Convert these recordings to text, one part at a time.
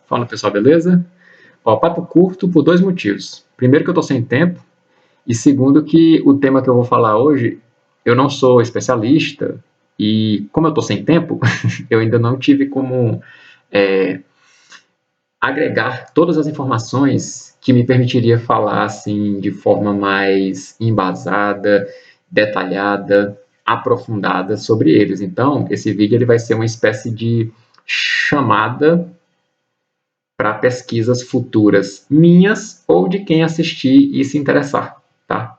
Fala pessoal, beleza? Ó, papo curto por dois motivos. Primeiro que eu tô sem tempo e segundo que o tema que eu vou falar hoje, eu não sou especialista e como eu tô sem tempo, eu ainda não tive como é, agregar todas as informações que me permitiria falar assim de forma mais embasada, detalhada, aprofundada sobre eles. Então, esse vídeo ele vai ser uma espécie de chamada para pesquisas futuras minhas ou de quem assistir e se interessar, tá?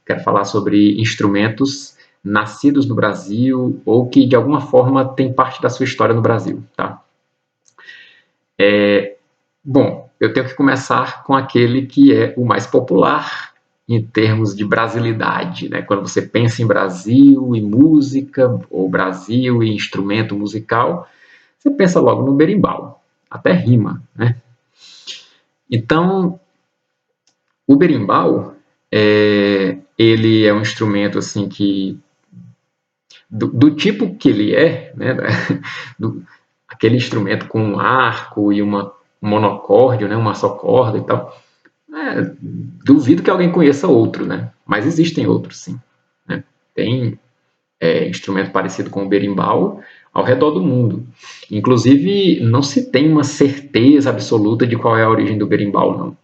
Quero falar sobre instrumentos nascidos no Brasil ou que de alguma forma têm parte da sua história no Brasil, tá? Bom, eu tenho que começar com aquele que é o mais popular em termos de brasilidade, né? Quando você pensa em Brasil e música, ou Brasil e instrumento musical, você pensa logo no berimbau, até rima, né? Então, o berimbau, ele é um instrumento assim que do tipo que ele é, né, aquele instrumento com um arco e um monocórdio, né, uma só corda e tal. Duvido que alguém conheça outro, né? Mas existem outros, sim. Né? Tem instrumento parecido com o berimbau ao redor do mundo. Inclusive, não se tem uma certeza absoluta de qual é a origem do berimbau, não.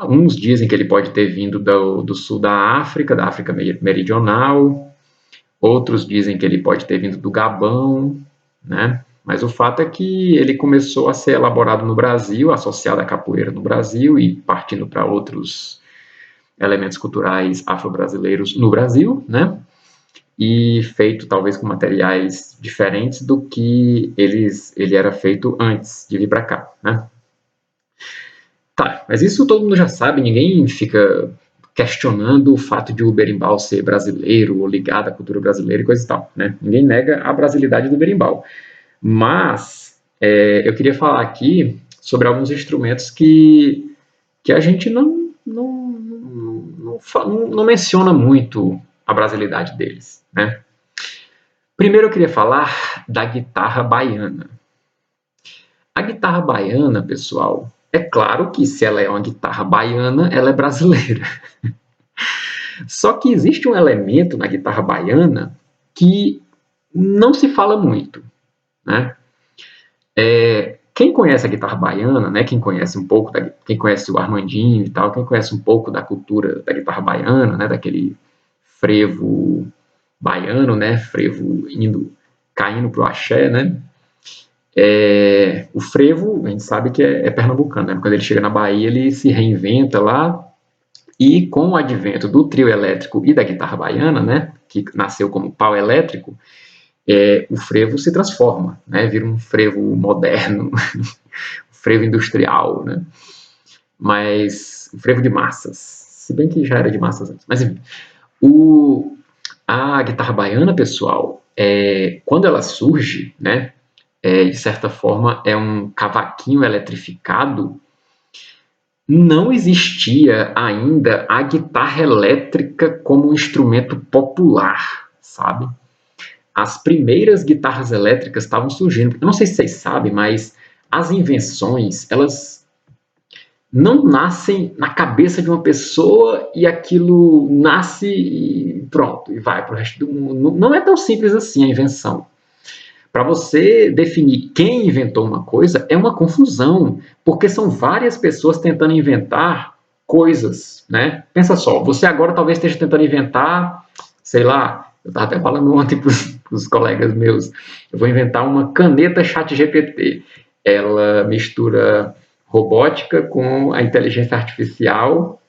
Uns dizem que ele pode ter vindo do sul da África Meridional. Outros dizem que ele pode ter vindo do Gabão, né? Mas o fato é que ele começou a ser elaborado no Brasil, associado à capoeira no Brasil e partindo para outros elementos culturais afro-brasileiros no Brasil, né? E feito talvez com materiais diferentes do que ele era feito antes de vir para cá, né? Tá, mas isso todo mundo já sabe, ninguém fica questionando o fato de o berimbau ser brasileiro ou ligado à cultura brasileira e coisa e tal, né? Ninguém nega a brasilidade do berimbau. Mas eu queria falar aqui sobre alguns instrumentos que a gente não menciona muito a brasilidade deles, né? Primeiro eu queria falar da guitarra baiana. A guitarra baiana, pessoal, é claro que se ela é uma guitarra baiana, ela é brasileira. Só que existe um elemento na guitarra baiana que não se fala muito, né? Quem conhece a guitarra baiana, né? Quem conhece um pouco, quem conhece o Armandinho e tal, quem conhece um pouco da cultura da guitarra baiana, né? Daquele frevo baiano, né? Frevo caindo pro axé, né? O frevo, a gente sabe que é pernambucano, né? Quando ele chega na Bahia, ele se reinventa lá e com o advento do trio elétrico e da guitarra baiana, né? Que nasceu como pau elétrico, o frevo se transforma, né? Vira um frevo moderno, um frevo industrial, né? Mas um frevo de massas, se bem que já era de massas antes. Mas enfim, a guitarra baiana, pessoal, quando ela surge, né? De certa forma, é um cavaquinho eletrificado. Não existia ainda a guitarra elétrica como um instrumento popular, sabe? As primeiras guitarras elétricas estavam surgindo. Eu não sei se vocês sabem, mas as invenções, elas não nascem na cabeça de uma pessoa e aquilo nasce e pronto, e vai para o resto do mundo. Não é tão simples assim a invenção. Para você definir quem inventou uma coisa é uma confusão, porque são várias pessoas tentando inventar coisas, né? Pensa só, você agora talvez esteja tentando inventar, sei lá, eu estava até falando ontem para os colegas meus, eu vou inventar uma caneta ChatGPT. Ela mistura robótica com a inteligência artificial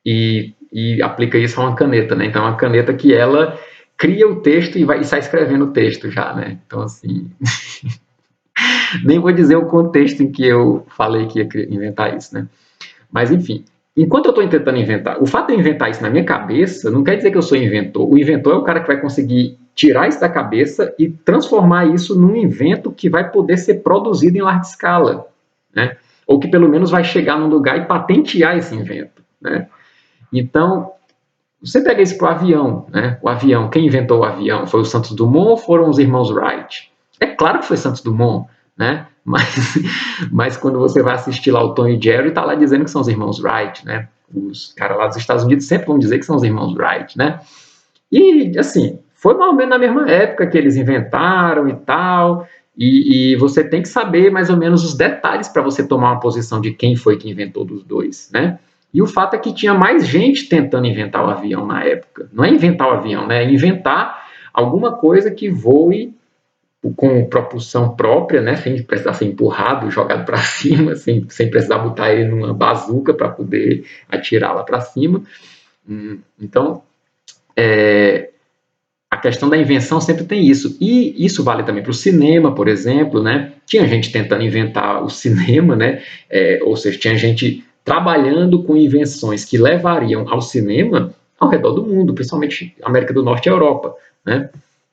e aplica isso a uma caneta, né? Então, é uma caneta que ela cria o texto e sai escrevendo o texto já, né? Então, assim, nem vou dizer o contexto em que eu falei que ia inventar isso, né? Mas, enfim, enquanto eu estou tentando inventar, o fato de eu inventar isso na minha cabeça não quer dizer que eu sou inventor. O inventor é o cara que vai conseguir tirar isso da cabeça e transformar isso num invento que vai poder ser produzido em larga escala, né? Ou que pelo menos vai chegar num lugar e patentear esse invento, né? Então, você pega isso para o avião, né? O avião, quem inventou o avião? Foi o Santos Dumont ou foram os irmãos Wright? É claro que foi Santos Dumont, né? Mas quando você vai assistir lá o Tom e Jerry, tá lá dizendo que são os irmãos Wright, né? Os caras lá dos Estados Unidos sempre vão dizer que são os irmãos Wright, né? E, assim, foi mais ou menos na mesma época que eles inventaram e tal, e você tem que saber mais ou menos os detalhes para você tomar uma posição de quem foi que inventou dos dois, né? E o fato é que tinha mais gente tentando inventar o avião na época. Não é inventar o avião, né? É inventar alguma coisa que voe com propulsão própria, né? Sem precisar ser empurrado, jogado para cima, sem precisar botar ele numa bazuca para poder atirar lá para cima. Então, a questão da invenção sempre tem isso. E isso vale também para o cinema, por exemplo, né? Tinha gente tentando inventar o cinema, né? Ou seja, tinha gente trabalhando com invenções que levariam ao cinema ao redor do mundo, principalmente América do Norte e Europa, né?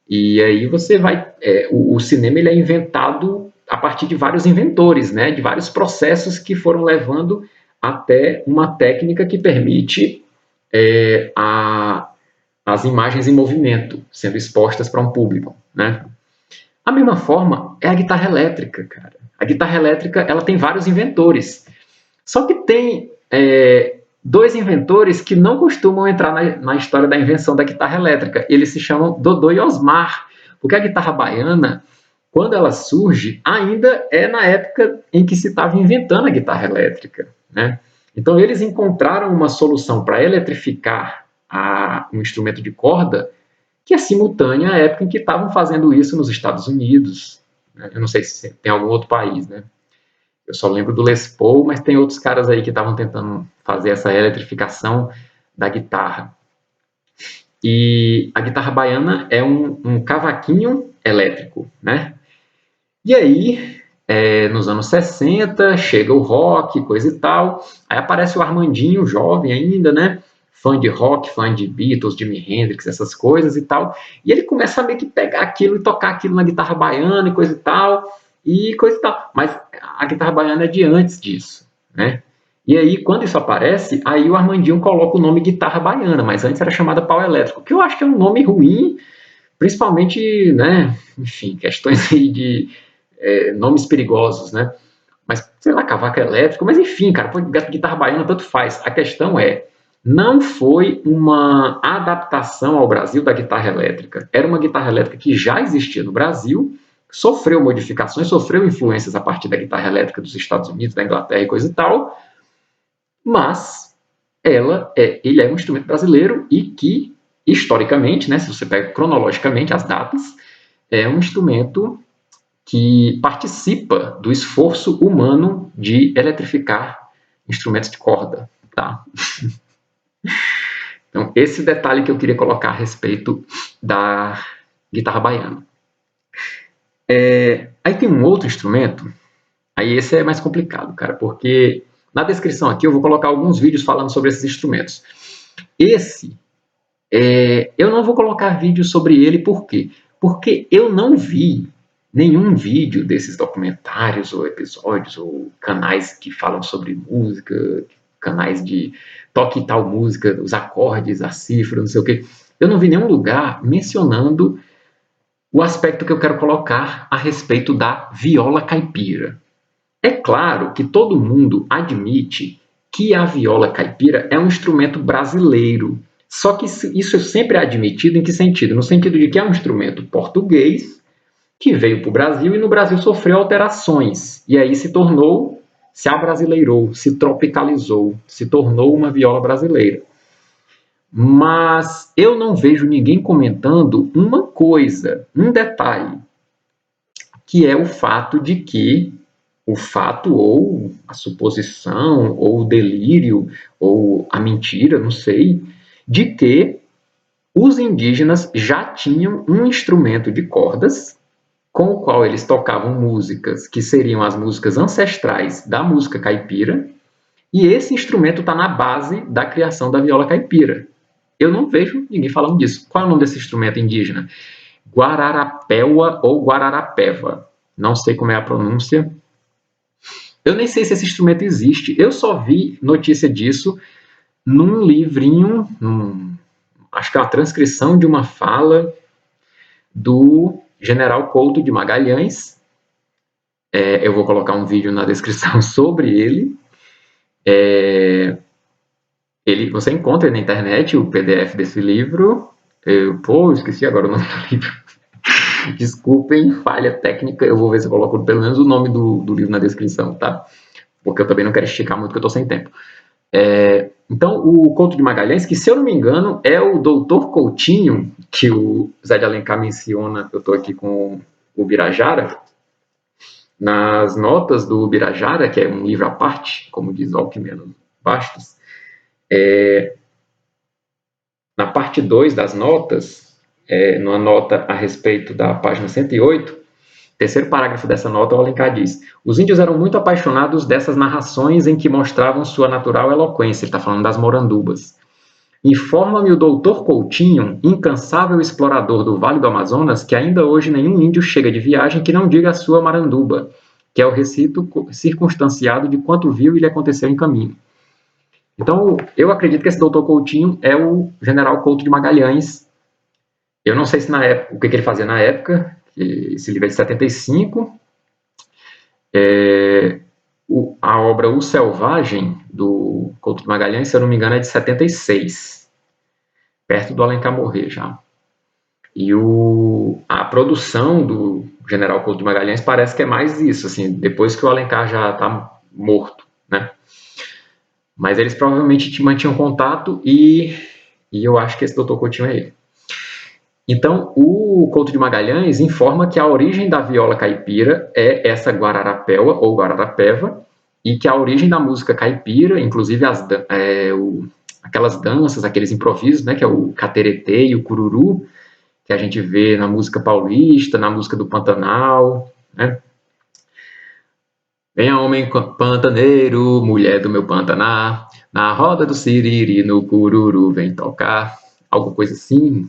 E aí você vai... o cinema ele é inventado a partir de vários inventores, né? De vários processos que foram levando até uma técnica que permite as imagens em movimento sendo expostas para um público, né? A mesma forma é a guitarra elétrica, cara. A guitarra elétrica ela tem vários inventores. Só que tem dois inventores que não costumam entrar na história da invenção da guitarra elétrica. Eles se chamam Dodô e Osmar, porque a guitarra baiana, quando ela surge, ainda é na época em que se estava inventando a guitarra elétrica, né? Então eles encontraram uma solução para eletrificar um instrumento de corda que é simultânea à época em que estavam fazendo isso nos Estados Unidos, né? Eu não sei se tem algum outro país, né? Eu só lembro do Les Paul, mas tem outros caras aí que estavam tentando fazer essa eletrificação da guitarra. E a guitarra baiana é um cavaquinho elétrico, né? E aí, nos anos 60, chega o rock, coisa e tal, aí aparece o Armandinho, jovem ainda, né? Fã de rock, fã de Beatles, Jimi Hendrix, essas coisas e tal, e ele começa a meio que pegar aquilo e tocar aquilo na guitarra baiana e coisa e tal, mas a guitarra baiana é de antes disso, né? E aí, quando isso aparece, aí o Armandinho coloca o nome guitarra baiana, mas antes era chamada pau elétrico, que eu acho que é um nome ruim, principalmente, né, enfim, questões aí de nomes perigosos, né? Mas, sei lá, cavaco elétrico, mas enfim, cara, guitarra baiana tanto faz. A questão não foi uma adaptação ao Brasil da guitarra elétrica. Era uma guitarra elétrica que já existia no Brasil, sofreu modificações, sofreu influências a partir da guitarra elétrica dos Estados Unidos, da Inglaterra e coisa e tal, mas ele é um instrumento brasileiro e que, historicamente, né, se você pega cronologicamente as datas, é um instrumento que participa do esforço humano de eletrificar instrumentos de corda, tá? Então, esse detalhe que eu queria colocar a respeito da guitarra baiana. Aí tem um outro instrumento, aí esse é mais complicado, cara, porque na descrição aqui eu vou colocar alguns vídeos falando sobre esses instrumentos. Esse, eu não vou colocar vídeo sobre ele, por quê? Porque eu não vi nenhum vídeo desses documentários ou episódios ou canais que falam sobre música, canais de toque tal música, os acordes, a cifra, não sei o quê. Eu não vi nenhum lugar mencionando o aspecto que eu quero colocar a respeito da viola caipira. É claro que todo mundo admite que a viola caipira é um instrumento brasileiro. Só que isso sempre é admitido em que sentido? No sentido de que é um instrumento português que veio para o Brasil e no Brasil sofreu alterações. E aí se abrasileirou, se tropicalizou, se tornou uma viola brasileira. Mas eu não vejo ninguém comentando uma coisa, um detalhe, que é o fato de que o fato ou a suposição ou o delírio ou a mentira, não sei, de que os indígenas já tinham um instrumento de cordas com o qual eles tocavam músicas que seriam as músicas ancestrais da música caipira, e esse instrumento está na base da criação da viola caipira. Eu não vejo ninguém falando disso. Qual é o nome desse instrumento indígena? Guararapeua ou Guararapeva. Não sei como é a pronúncia. Eu nem sei se esse instrumento existe. Eu só vi notícia disso num livrinho, acho que é uma transcrição de uma fala do General Couto de Magalhães, Eu vou colocar um vídeo na descrição sobre ele. Você encontra na internet o PDF desse livro. Esqueci agora o nome do livro. Desculpem, falha técnica. Eu vou ver se eu coloco pelo menos o nome do livro na descrição, tá? Porque eu também não quero esticar muito, porque eu tô sem tempo. Então, o Couto de Magalhães, que se eu não me engano é o Doutor Coutinho, que o Zé de Alencar menciona. Eu estou aqui com o Birajara. Nas notas do Birajara, que é um livro à parte, como diz Alckmin Bastos, na parte 2 das notas, numa nota a respeito da página 108, terceiro parágrafo dessa nota, o Alencar diz: os índios eram muito apaixonados dessas narrações em que mostravam sua natural eloquência. Ele está falando das morandubas. Informa-me o doutor Coutinho, incansável explorador do Vale do Amazonas, que ainda hoje nenhum índio chega de viagem que não diga a sua maranduba, que é o recito circunstanciado de quanto viu e lhe aconteceu em caminho. Então, eu acredito que esse doutor Coutinho é o general Couto de Magalhães. Eu não sei se na época, o que ele fazia na época, esse livro é de 75. A obra O Selvagem, do Couto de Magalhães, se eu não me engano, é de 76, perto do Alencar morrer já. E a produção do general Couto de Magalhães parece que é mais isso, assim, depois que o Alencar já está morto, né? Mas eles provavelmente mantinham contato e eu acho que esse doutor Coutinho é ele. Então, o Couto de Magalhães informa que a origem da viola caipira é essa guararapéua ou guararapeva, e que a origem da música caipira, inclusive aquelas danças, aqueles improvisos, né, que é o cateretê e o cururu, que a gente vê na música paulista, na música do Pantanal, né? Venha homem pantaneiro, mulher do meu Pantaná, na roda do siriri, no cururu vem tocar, alguma coisa assim,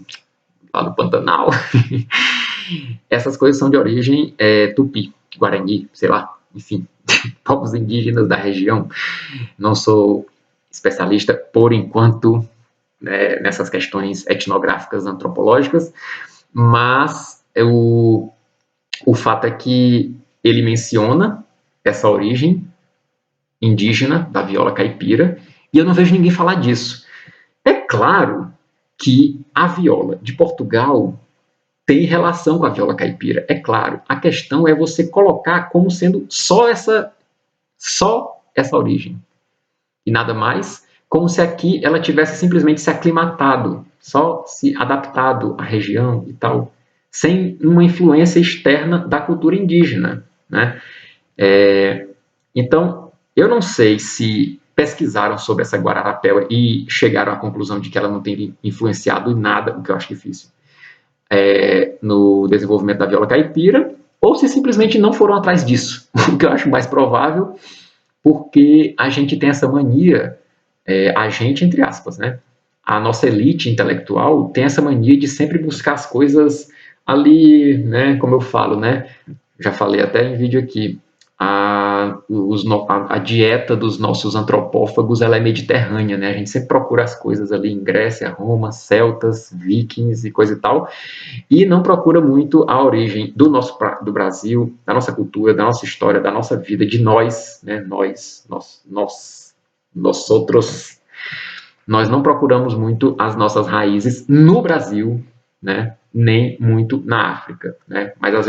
lá do Pantanal. Essas coisas são de origem tupi, guarani, sei lá, enfim, povos indígenas da região. Não sou especialista, por enquanto, né, nessas questões etnográficas, antropológicas, mas o fato é que ele menciona essa origem indígena da viola caipira, e eu não vejo ninguém falar disso. É claro que a viola de Portugal tem relação com a viola caipira, é claro. A questão é você colocar como sendo só essa origem, e nada mais, como se aqui ela tivesse simplesmente se aclimatado, só se adaptado à região e tal, sem uma influência externa da cultura indígena, né? Então, eu não sei se pesquisaram sobre essa guararapéua e chegaram à conclusão de que ela não tem influenciado em nada, o que eu acho difícil, no desenvolvimento da viola caipira, ou se simplesmente não foram atrás disso, o que eu acho mais provável, porque a gente tem essa mania, a gente, entre aspas, né? A nossa elite intelectual tem essa mania de sempre buscar as coisas ali, né? Como eu falo, né? Já falei até em vídeo aqui, a dieta dos nossos antropófagos ela é mediterrânea, né? A gente sempre procura as coisas ali em Grécia, Roma, celtas, vikings e coisa e tal, e não procura muito a origem do Brasil, da nossa cultura, da nossa história, da nossa vida, de nós, né? Nós outros, nós não procuramos muito as nossas raízes no Brasil, né? Nem muito na África, né? Mas às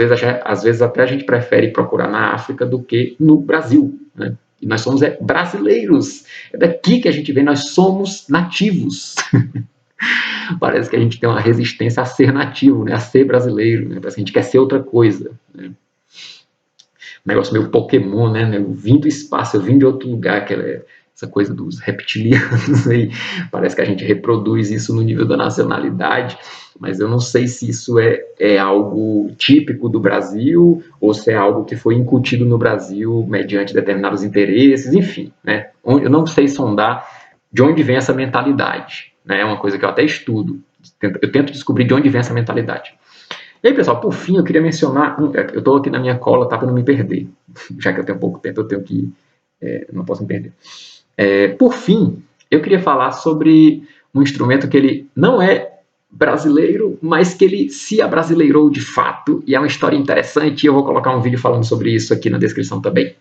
vezes até a gente prefere procurar na África do que no Brasil, né? E nós somos brasileiros, é daqui que a gente vem, nós somos nativos. Parece que a gente tem uma resistência a ser nativo, né? A ser brasileiro, né? Parece que a gente quer ser outra coisa, né? Um negócio meio Pokémon, né? Eu vim do espaço, eu vim de outro lugar, essa coisa dos reptilianos aí, parece que a gente reproduz isso no nível da nacionalidade, mas eu não sei se isso é algo típico do Brasil ou se é algo que foi incutido no Brasil mediante determinados interesses, enfim, né? Eu não sei sondar de onde vem essa mentalidade, né? É uma coisa que eu até estudo, eu tento descobrir de onde vem essa mentalidade. E aí, pessoal, por fim, eu queria mencionar, eu estou aqui na minha cola, tá, para não me perder, já que eu tenho pouco tempo, eu tenho que, não posso me perder. Por fim, eu queria falar sobre um instrumento que ele não é brasileiro, mas que ele se abrasileirou de fato, e é uma história interessante, e eu vou colocar um vídeo falando sobre isso aqui na descrição também.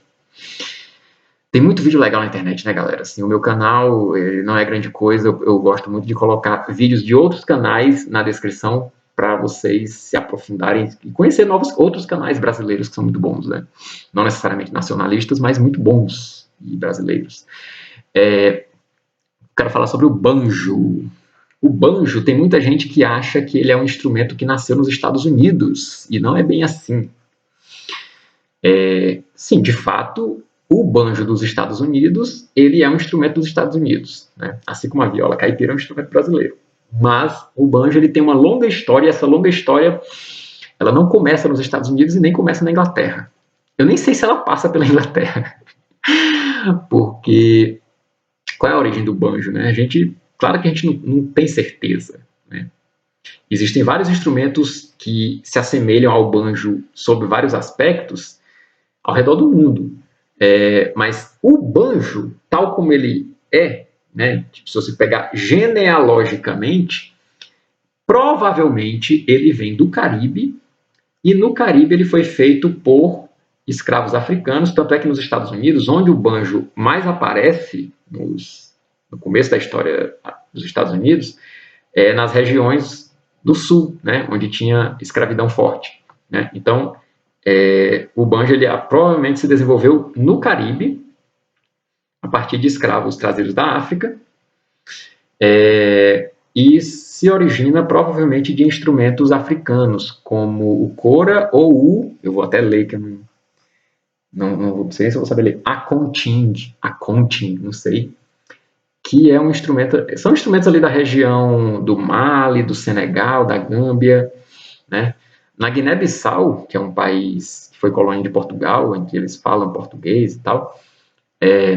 Tem muito vídeo legal na internet, né, galera? Assim, o meu canal não é grande coisa, eu gosto muito de colocar vídeos de outros canais na descrição para vocês se aprofundarem e conhecer outros canais brasileiros que são muito bons, né? Não necessariamente nacionalistas, mas muito bons e brasileiros. Quero falar sobre o banjo. O banjo, tem muita gente que acha que ele é um instrumento que nasceu nos Estados Unidos, e não é bem assim. Sim, de fato, o banjo dos Estados Unidos, ele é um instrumento dos Estados Unidos, né? Assim como a viola caipira é um instrumento brasileiro. Mas o banjo ele tem uma longa história, e essa longa história ela não começa nos Estados Unidos e nem começa na Inglaterra. Eu nem sei se ela passa pela Inglaterra, porque qual é a origem do banjo, né? Claro que a gente não tem certeza, né? Existem vários instrumentos que se assemelham ao banjo sob vários aspectos ao redor do mundo. Mas o banjo, tal como ele é, né, tipo, se você pegar genealogicamente, provavelmente ele vem do Caribe, e no Caribe ele foi feito por escravos africanos, tanto é que nos Estados Unidos, onde o banjo mais aparece no começo da história dos Estados Unidos, é nas regiões do sul, né, onde tinha escravidão forte, né? Então, o banjo ele provavelmente se desenvolveu no Caribe, a partir de escravos trazidos da África, e se origina provavelmente de instrumentos africanos, como o cora ou eu vou até ler que eu não sei se eu vou saber ler, akonting, não sei, que é um instrumento, são instrumentos ali da região do Mali, do Senegal, da Gâmbia, né? Na Guiné-Bissau, que é um país que foi colônia de Portugal, em que eles falam português e tal,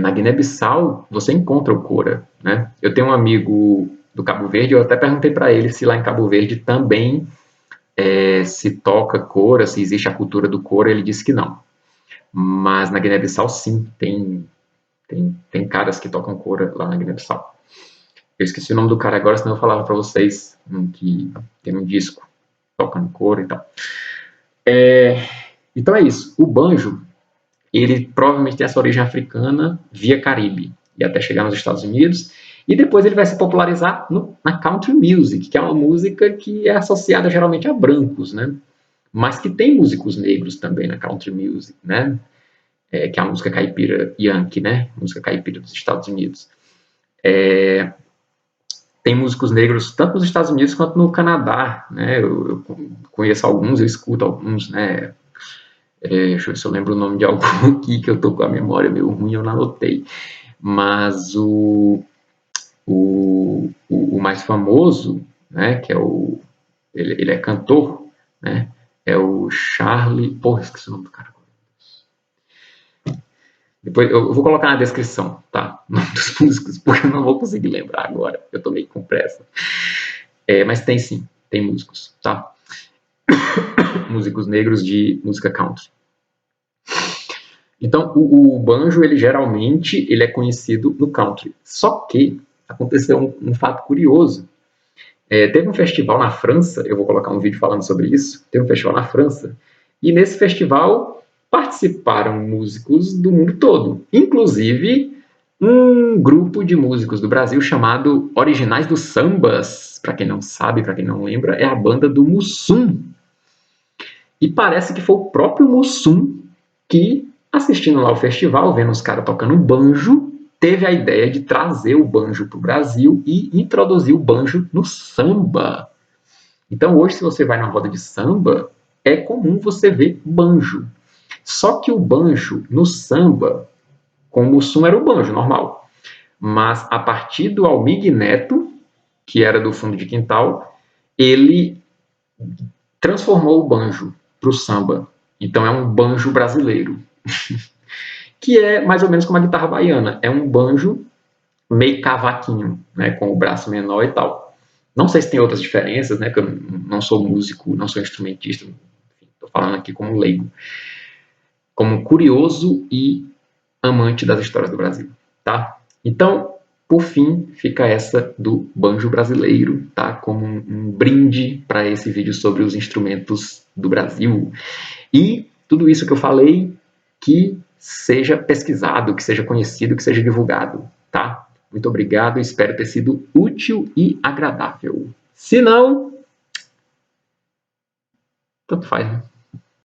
na Guiné-Bissau você encontra o cora, né? Eu tenho um amigo do Cabo Verde, eu até perguntei para ele se lá em Cabo Verde também se toca cora, se existe a cultura do cora, ele disse que não. Mas na Guiné-Bissau sim, tem caras que tocam cora lá na Guiné-Bissau. Eu esqueci o nome do cara agora, senão eu falava para vocês que tem um disco tocando cora e tal. Então é isso. O banjo, ele provavelmente tem essa origem africana via Caribe e até chegar nos Estados Unidos. E depois ele vai se popularizar na country music, que é uma música que é associada geralmente a brancos, né? Mas que tem músicos negros também na country music, né? Que é a música caipira Yankee, né? Música caipira dos Estados Unidos. Tem músicos negros tanto nos Estados Unidos quanto no Canadá, né? Eu conheço alguns, eu escuto alguns, né? Deixa eu ver se eu lembro o nome de algum aqui, que eu tô com a memória meio ruim, eu não anotei. Mas o mais famoso, né, que é ele é cantor, né, é o Charlie, porra, esqueci o nome do cara. Depois eu vou colocar na descrição, tá, o nome dos músicos, porque eu não vou conseguir lembrar agora, eu tô meio com pressa. Mas tem sim, tem músicos, tá? Músicos negros de música country. Então, o banjo, ele geralmente ele é conhecido no country. Só que aconteceu um fato curioso. Teve um festival na França, eu vou colocar um vídeo falando sobre isso, teve um festival na França, e nesse festival participaram músicos do mundo todo, inclusive um grupo de músicos do Brasil chamado Originais do Sambas, para quem não sabe, para quem não lembra, é a banda do Mussum. E parece que foi o próprio Mussum que, assistindo lá o festival, vendo os caras tocando banjo, teve a ideia de trazer o banjo para o Brasil e introduzir o banjo no samba. Então hoje, se você vai na roda de samba, é comum você ver banjo. Só que o banjo no samba, como o som era o banjo normal, mas a partir do Almig Neto, que era do fundo de quintal, ele transformou o banjo para o samba. Então é um banjo brasileiro. Que é mais ou menos como a guitarra baiana. É um banjo meio cavaquinho, né, com o braço menor e tal. Não sei se tem outras diferenças, né, que eu não sou músico, não sou instrumentista, estou falando aqui como leigo, como curioso e amante das histórias do Brasil, tá? Então, por fim, fica essa do banjo brasileiro, tá? Como um brinde para esse vídeo sobre os instrumentos do Brasil. E tudo isso que eu falei, que seja pesquisado, que seja conhecido, que seja divulgado, tá? Muito obrigado, espero ter sido útil e agradável. Se não, tanto faz, né?